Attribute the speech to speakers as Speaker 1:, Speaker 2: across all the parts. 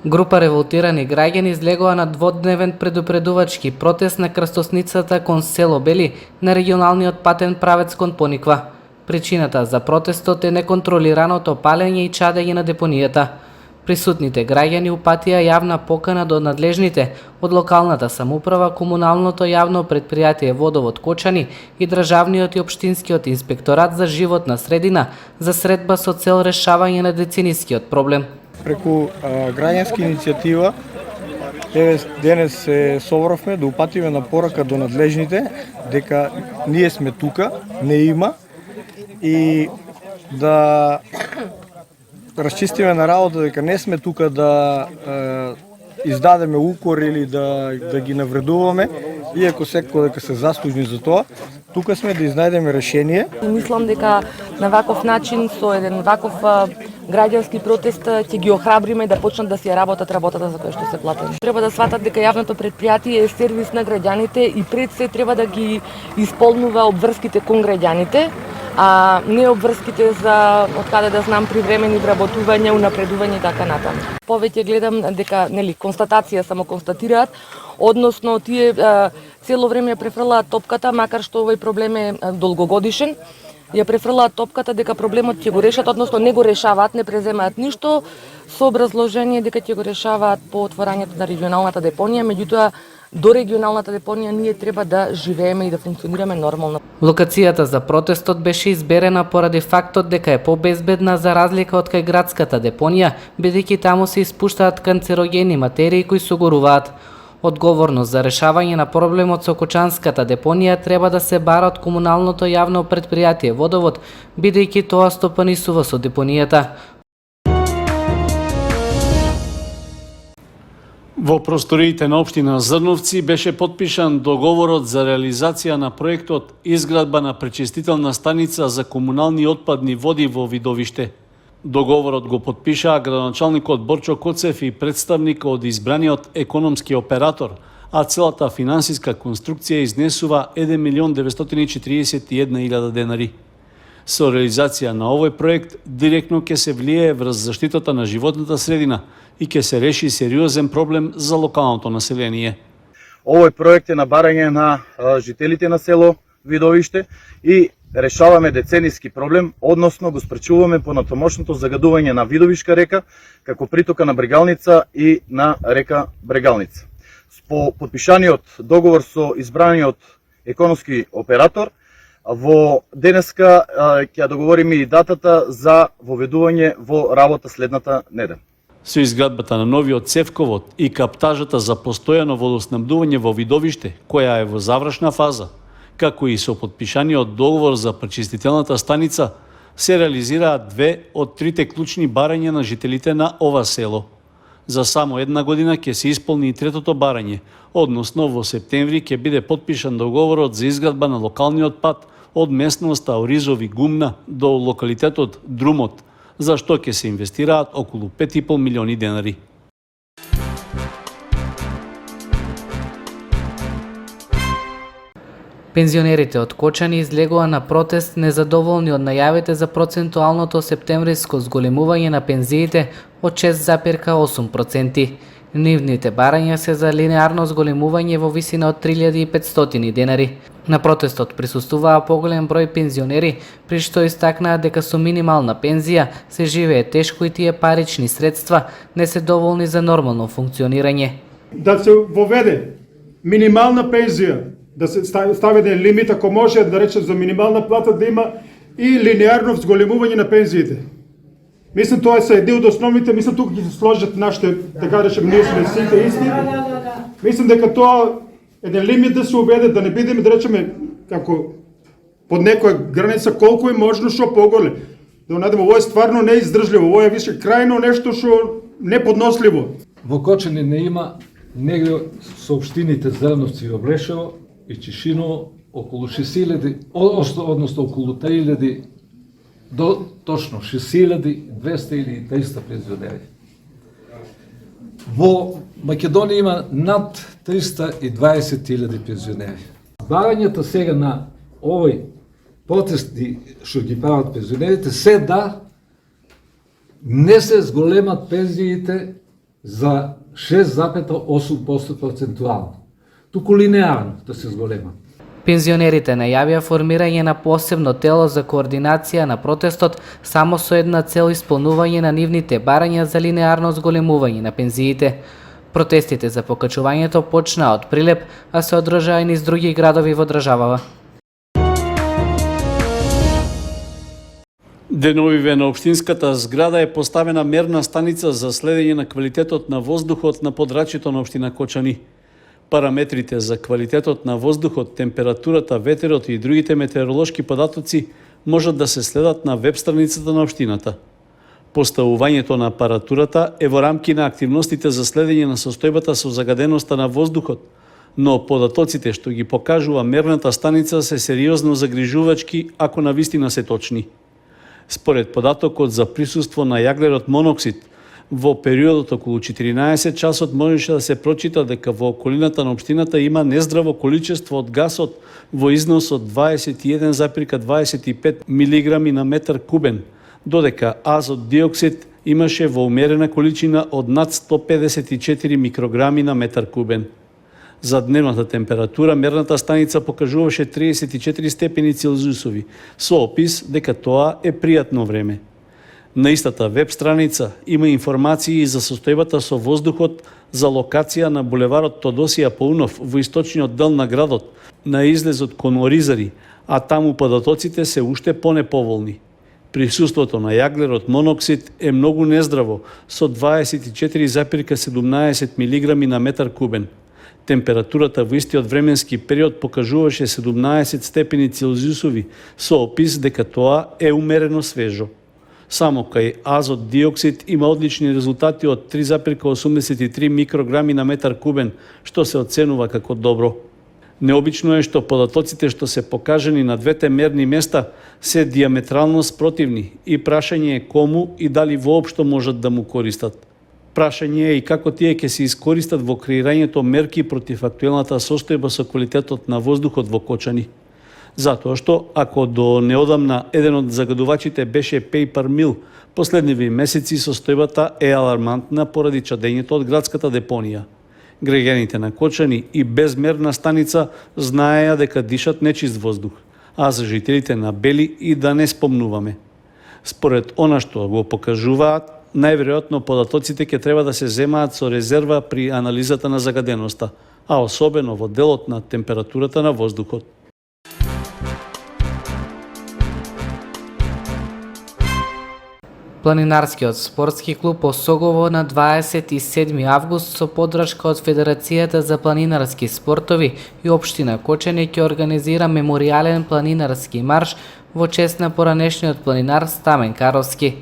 Speaker 1: Група револтирани граѓани излегоа на дводневен предупредувачки протест на крстосницата кон село Бели на регионалниот патен правец кон Пониква. Причината за протестот е неконтролираното палење и чадење на депонијата. Присутните граѓани упатија јавна покана до надлежните од локалната самоуправа, комуналното јавно предпријатие Водовод Кочани и државниот и општинскиот инспекторат за животна средина за средба со цел решавање на деценискиот проблем.
Speaker 2: Преку граѓанска иницијатива денес се собравме да упатиме на порака до надлежните дека ние сме тука, не има, и да расчистиме на работа дека не сме тука да издадеме укор или да ги навредуваме, иако секој дека се заслужни за тоа. Тука сме да изнајдеме решение.
Speaker 3: Мислам дека на ваков начин, со еден ваков граѓански протест, ќе ги охрабриме да почнат да си ја работат работата за која што се платени. Треба да сватат дека јавното предпријатие е сервис на граѓаните и пред се треба да ги исполнува обврските кон граѓаните, а не обврските за, откаде да знам, привремени вработување, унапредување и така натаму. Повеќе гледам дека, констатација само констатираат, односно тие цело време ја префрлаат топката, макар што овој проблем е долгогодишен, ја префрлаат топката дека проблемот ќе го решат, односно не го решаваат, не преземаат ништо, со образложение дека ќе го решаваат по отворањето на регионалната депонија, меѓутоа до регионалната депонија ние треба да живееме и да функционираме нормално.
Speaker 1: Локацијата за протестот беше изберена поради фактот дека е побезбедна за разлика од кај градската депонија, бидејќи таму се испуштаат канцерогени материи кои согоруваат. Одговорност за решавање на проблемот со Кочанската депонија треба да се бара од комуналното јавно предпријатие Водовод, бидејќи тоа стопанисува со депонијата.
Speaker 4: Во просториите на општина Зрновци беше подпишан договорот за реализација на проектот изградба на пречистителна станица за комунални отпадни води во Видовиште. Договорот го подпишаа градоначалникот Борчо Коцев и представник од избраниот економски оператор, а целата финансиска конструкција изнесува 1.941.000 денари. Со реализација на овој проект директно ќе се влие врз заштитата на животната средина и ќе се реши сериозен проблем за локалното население.
Speaker 5: Овој проект е на барање на жителите на село Видовиште и решаваме децениски проблем, односно го спречуваме понатамошното загадување на Видовишка река, како притока на Брегалница и на река Брегалница. По подпишаниот договор со избраниот економски оператор, во денеска ќе договориме и датата за воведување во работа следната неделя.
Speaker 4: Со изградбата на новиот цевковод и каптажата за постојано водоснабдување во Видовиште, која е во завршна фаза, како и со подпишаниот договор за пречистителната станица, се реализираат две од трите клучни барања на жителите на ова село. За само една година ќе се исполни и третото барање, односно во септември ќе биде подпишан договорот за изградба на локалниот пат од местноста Оризови Гумна до локалитетот Друмот, за што ќе се инвестираат околу 5,5 милиони денари.
Speaker 1: Пензионерите од Кочани излегоа на протест незадоволни од најавите за процентуалното септемвриско зголемување на пензиите од 6,8%. Нивните барања се за линеарно зголемување во висина од 3.500 денари. На протестот присуствуваа поголем број пензионери, при што истакнаа дека со минимална пензија се живее тешко и тие парични средства не се доволни за нормално функционирање.
Speaker 6: Да се воведе минимална пензија, да се стави еден лимит, ако може да речем за минимална плата да има и линеарно зголемување на пензиите. Мислам, тоа се едни од основните, мислам, тука ќе се сложат нашите, така да речем, ние сме сите исти. Мислам дека тоа еден лимит да се уведе, да не бидеме, да речеме, како под некоја граница, колку е можно што поголе. Да најдеме, ово е стварно неиздржливо, ово е више крајно нешто што неподносливо.
Speaker 7: Во Кочани не има негде со општините Зрновци и Обрешево и Чешиново околу 6.000, односно околу 3.000 до точно 6.200 или 300 пензионери. Во Македонија има над 320.000 пензионери. Барањата сега на овој протести што ги прават пензионерите се да не се зголемат пензиите за 6,8% процентуално. Туку линеарно да се зголема.
Speaker 1: Пензионерите најавија формирање на посебно тело за координација на протестот само со една цел исполнување на нивните барања за линеарно зголемување на пензиите. Протестите за покачувањето почнаа од Прилеп, а се одржаа и низ други градови во државава.
Speaker 4: Деновиве на општинската зграда е поставена мерна станица за следење на квалитетот на воздухот на подрачјето на општина Кочани. Параметрите за квалитетот на воздухот, температурата, ветерот и другите метеоролошки податоци можат да се следат на веб страницата на општината. Поставувањето на апаратурата е во рамки на активностите за следење на состојбата со загаденоста на воздухот, но податоците што ги покажува мерната станица се сериозно загрижувачки ако навистина се точни. Според податокот за присуство на јаглерод моноксид, во периодот околу 14 часот можеше да се прочита дека во околината на општината има нездраво количество од гасот во износ од 21,25 милиграми на метар кубен, додека азот диоксид имаше во умерена количина од над 154 микрограми на метар кубен. За дневната температура мерната станица покажуваше 34 степени Целзиусови, со опис дека тоа е пријатно време. На истата веб страница има информации за состојбата со воздухот за локација на булеварот Тодосија Паунов во источниот дел на градот, на излезот кон Оризари, а таму податоците се уште понеповолни. Присуството на јаглерод моноксид е многу нездраво, со 24,17 милиграми на метар кубен. Температурата во истиот временски период покажуваше 17 степени Целзиусови, со опис дека тоа е умерено свежо. Само кај азот диоксид има одлични резултати од 3,83 микрограми на метар кубен, што се оценува како добро. Необично е што податоците што се покажани на двете мерни места се диаметрално спротивни и прашање е кому и дали воопшто можат да му користат. Прашање е и како тие ќе се искористат во креирањето мерки против актуелната состојба со квалитетот на воздухот во Кочани. Затоа што, ако до неодамна еден од загадувачите беше Paper Mill, последниви месеци состојбата е алармантна поради чадењето од градската депонија. Граѓаните на Кочани и безмерна станица знаеја дека дишат нечист воздух, а за жителите на Бели и да не спомнуваме. Според она што го покажуваат, најверојатно податоците ќе треба да се земаат со резерва при анализата на загаденоста, а особено во делот на температурата на воздухот.
Speaker 1: Планинарскиот спортски клуб Осогово на 27 август со поддршка од Федерацијата за планинарски спортови и општина Кочани ќе организира меморијален планинарски марш во чест на поранешниот планинар Стамен Каровски.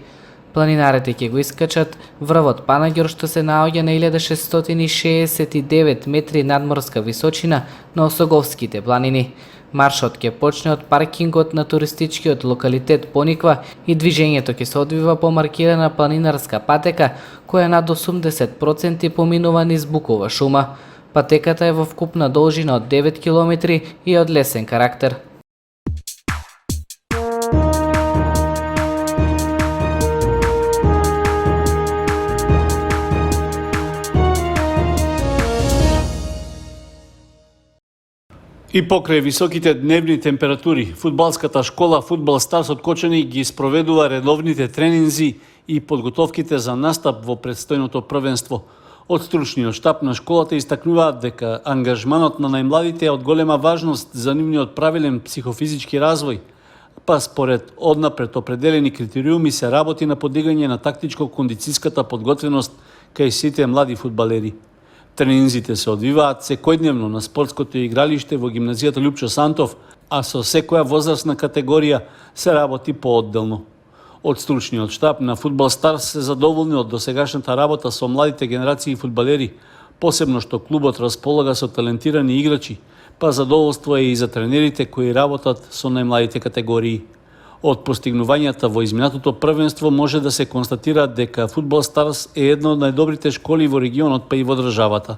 Speaker 1: Планинарите ќе го искачат врвот Панаѓор што се наоѓа на 1669 метри надморска височина на Осоговските планини. Маршот ќе почне од паркингот на туристичкиот локалитет Пониква и движењето ќе се одвива по маркирана планинарска патека која над 80% поминува низ букова шума. Патеката е во вкупна должина од 9 км и од лесен карактер.
Speaker 4: И покрај високите дневни температури, фудбалската школа Фудбал Старс од Кочани ги спроведува редовните тренинзи и подготовките за настап во предстојното првенство. Од стручниот штаб на школата истакнуваат дека ангажманот на најмладите е од голема важност за нивниот правилен психофизички развој, па според однапред определени критериуми се работи на подигање на тактичко-кондицијската подготвеност кај сите млади фудбалери. Тренинзите се одвиваат секојдневно на спортското игралиште во гимназијата Љупчо Сантов, а со секоја возрастна категорија се работи поодделно. Од стручниот штаб на Фудбал Старс се задоволни од досегашната работа со младите генерации фудбалери, посебно што клубот располага со талентирани играчи, па задоволство е и за тренерите кои работат со најмладите категории. Од постигнувањата во изминатото првенство може да се констатира дека Фудбал Старс е една од најдобрите школи во регионот па и во државата.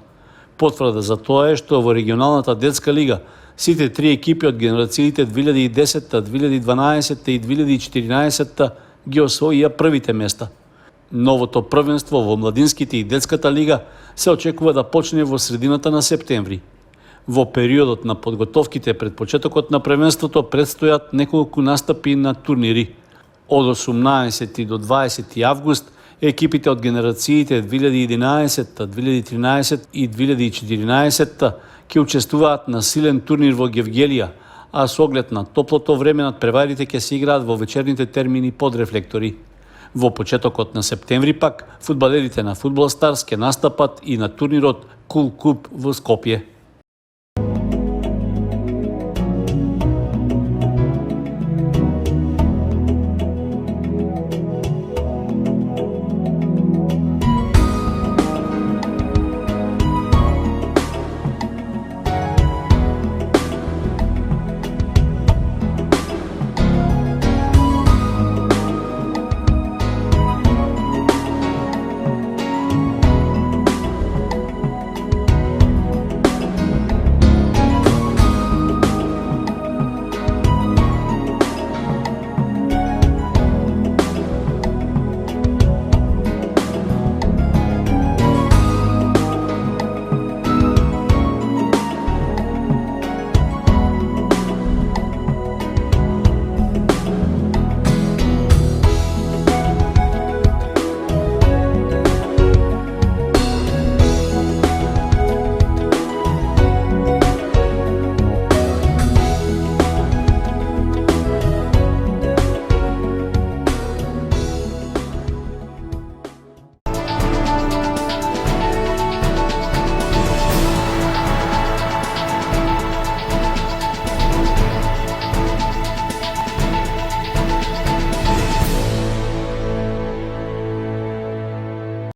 Speaker 4: Потврда за тоа е што во регионалната детска лига сите три екипи од генерациите 2010, 2012 и 2014 ги освоија првите места. Новото првенство во младинските и детската лига се очекува да почне во средината на септември. Во периодот на подготовките пред почетокот на првенството предстојат неколку настапи на турнири. Од 18 до 20 август екипите од генерациите 2011, 2013 и 2014 ќе учествуваат на силен турнир во Гевгелија, а со оглед на топлото време надпреварите ќе се играат во вечерните термини под рефлектори. Во почетокот на септември пак фудбалерите на Фудбал Старс ќе настапат и на турнирот Кул Куп во Скопје.